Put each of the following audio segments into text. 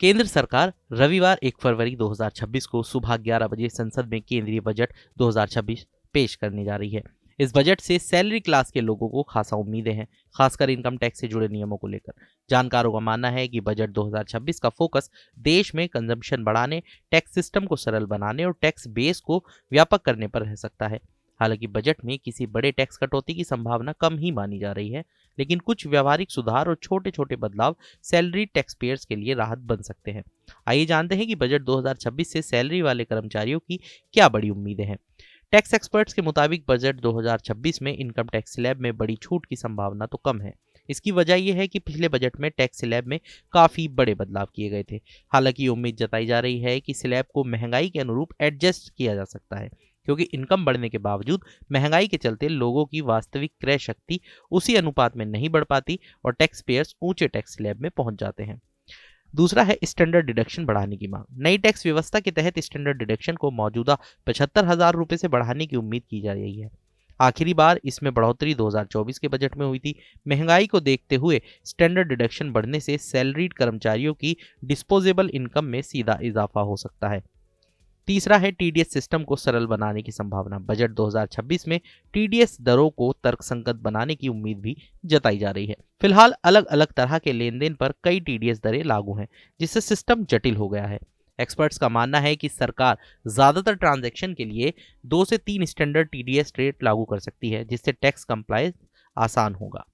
केंद्र सरकार रविवार 1 फरवरी 2026 को सुबह 11 बजे संसद में केंद्रीय बजट 2026 पेश करने जा रही है। इस बजट से सैलरी क्लास के लोगों को खासा उम्मीदें हैं, खासकर इनकम टैक्स से जुड़े नियमों को लेकर। जानकारों का मानना है कि बजट 2026 का फोकस देश में कंजम्पशन बढ़ाने, टैक्स सिस्टम को सरल बनाने और टैक्स बेस को व्यापक करने पर रह सकता है। हालांकि बजट में किसी बड़े टैक्स कटौती की संभावना कम ही मानी जा रही है, लेकिन कुछ व्यवहारिक सुधार और छोटे छोटे बदलाव सैलरी टैक्स पेयर्स के लिए राहत बन सकते हैं। आइए जानते हैं कि बजट 2026 से सैलरी वाले कर्मचारियों की क्या बड़ी उम्मीदें हैं। टैक्स एक्सपर्ट्स के मुताबिक बजट 2026 में इनकम टैक्स स्लैब में बड़ी छूट की संभावना तो कम है। इसकी वजह यह है कि पिछले बजट में टैक्स स्लैब में काफी बड़े बदलाव किए गए थे। हालांकि उम्मीद जताई जा रही है कि स्लैब को महंगाई के अनुरूप एडजस्ट किया जा सकता है, क्योंकि इनकम बढ़ने के बावजूद महंगाई के चलते लोगों की वास्तविक क्रय शक्ति उसी अनुपात में नहीं बढ़ पाती और टैक्स पेयर्स ऊंचे टैक्स स्लैब में पहुंच जाते हैं। दूसरा है स्टैंडर्ड डिडक्शन बढ़ाने की मांग। नई टैक्स व्यवस्था के तहत स्टैंडर्ड डिडक्शन को मौजूदा 75,000 रुपए से बढ़ाने की उम्मीद की जा रही है। आखिरी बार इसमें बढ़ोतरी 2024 के बजट में हुई थी। महंगाई को देखते हुए स्टैंडर्ड डिडक्शन बढ़ने से सैलरीड कर्मचारियों की डिस्पोजेबल इनकम में सीधा इजाफा हो सकता है। तीसरा है टीडीएस सिस्टम को सरल बनाने की संभावना। बजट 2026 में टीडीएस दरों को तर्कसंगत बनाने की उम्मीद भी जताई जा रही है। फिलहाल अलग अलग तरह के लेन देन पर कई टीडीएस दरें लागू हैं, जिससे सिस्टम जटिल हो गया है। एक्सपर्ट्स का मानना है कि सरकार ज्यादातर ट्रांजैक्शन के लिए 2 से 3 स्टैंडर्ड टीडीएस रेट लागू कर सकती है, जिससे टैक्स कंप्लायंस आसान होगा।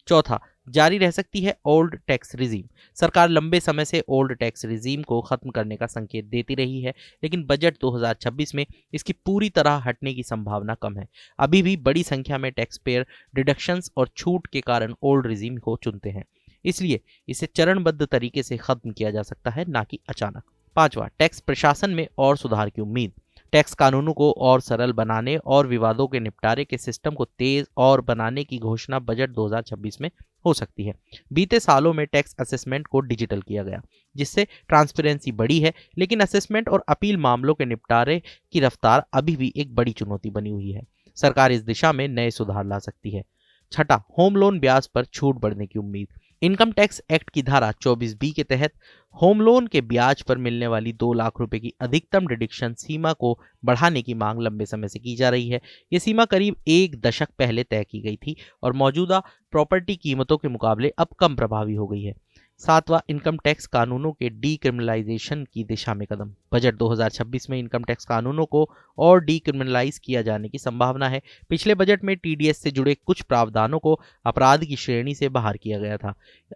चौथा, जारी रह सकती है ओल्ड टैक्स रिजीम। सरकार लंबे समय से ओल्ड टैक्स रिजीम को खत्म करने का संकेत देती रही है, लेकिन बजट 2026 में इसकी पूरी तरह हटने की संभावना कम है। अभी भी बड़ी संख्या में टैक्स पेयर डिडक्शंस और छूट के कारण ओल्ड रिजीम को चुनते हैं, इसलिए इसे चरणबद्ध तरीके से खत्म किया जा सकता है, ना कि अचानक। पांचवा, टैक्स प्रशासन में और सुधार की उम्मीद। टैक्स कानूनों को और सरल बनाने और विवादों के निपटारे के सिस्टम को तेज और बनाने की घोषणा बजट 2026 में हो सकती है। बीते सालों में टैक्स असेसमेंट को डिजिटल किया गया, जिससे ट्रांसपेरेंसी बढ़ी है, लेकिन असेसमेंट और अपील मामलों के निपटारे की रफ्तार अभी भी एक बड़ी चुनौती बनी हुई है। सरकार इस दिशा में नए सुधार ला सकती है। छठा, होम लोन ब्याज पर छूट बढ़ने की उम्मीद। इनकम टैक्स एक्ट की धारा 24B के तहत होम लोन के ब्याज पर मिलने वाली 2 लाख रुपए की अधिकतम डिडक्शन सीमा को बढ़ाने की मांग लंबे समय से की जा रही है। ये सीमा करीब 1 दशक पहले तय की गई थी और मौजूदा प्रॉपर्टी कीमतों के मुकाबले अब कम प्रभावी हो गई है। सातवां, इनकम टैक्स कानूनों के डीक्रिमिनलाइजेशन की दिशा में कदम। बजट 2026 में इनकम टैक्स कानूनों को और डीक्रिमिनलाइज किया जाने की संभावना है। पिछले बजट में टीडीएस से जुड़े कुछ प्रावधानों को अपराध की श्रेणी से बाहर किया गया था।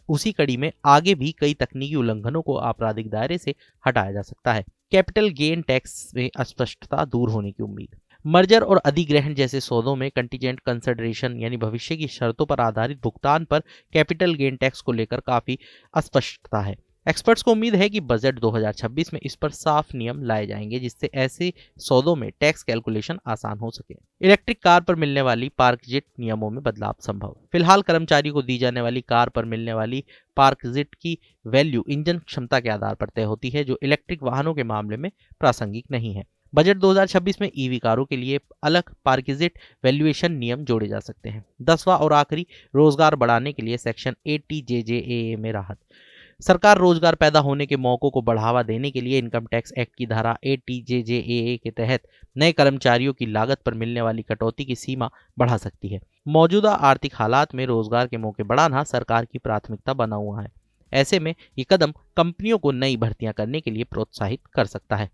उसी कड़ी में आगे भी कई तकनीकी उल्लंघनों को आपराधिक दायरे से हटाया जा सकता है। कैपिटल गेन टैक्स में अस्पष्टता दूर होने की उम्मीद। मर्जर और अधिग्रहण जैसे सौदों में कंटीजेंट कंसिडरेशन यानी भविष्य की शर्तों पर आधारित भुगतान पर कैपिटल गेन टैक्स को लेकर काफी अस्पष्टता है। एक्सपर्ट्स को उम्मीद है कि बजट 2026 में इस पर साफ नियम लाए जाएंगे, जिससे ऐसे सौदों में टैक्स कैलकुलेशन आसान हो सके। इलेक्ट्रिक कार पर मिलने वाली पार्कजिट नियमों में बदलाव संभव। फिलहाल कर्मचारी को दी जाने वाली कार पर मिलने वाली पार्कजिट की वैल्यू इंजन क्षमता के आधार पर तय होती है, जो इलेक्ट्रिक वाहनों के मामले में प्रासंगिक नहीं है। बजट 2026 में ईवी कारों के लिए अलग पार्किजिट वैल्यूएशन नियम जोड़े जा सकते हैं। 10वां और आखिरी, रोजगार बढ़ाने के लिए सेक्शन 80 JJAA में राहत। सरकार रोजगार पैदा होने के मौकों को बढ़ावा देने के लिए इनकम टैक्स एक्ट की धारा 80 JJAA के तहत नए कर्मचारियों की लागत पर मिलने वाली कटौती की सीमा बढ़ा सकती है। मौजूदा आर्थिक हालात में रोजगार के मौके बढ़ाना सरकार की प्राथमिकता बना हुआ है। ऐसे में ये कदम कंपनियों को नई भर्तियां करने के लिए प्रोत्साहित कर सकता है।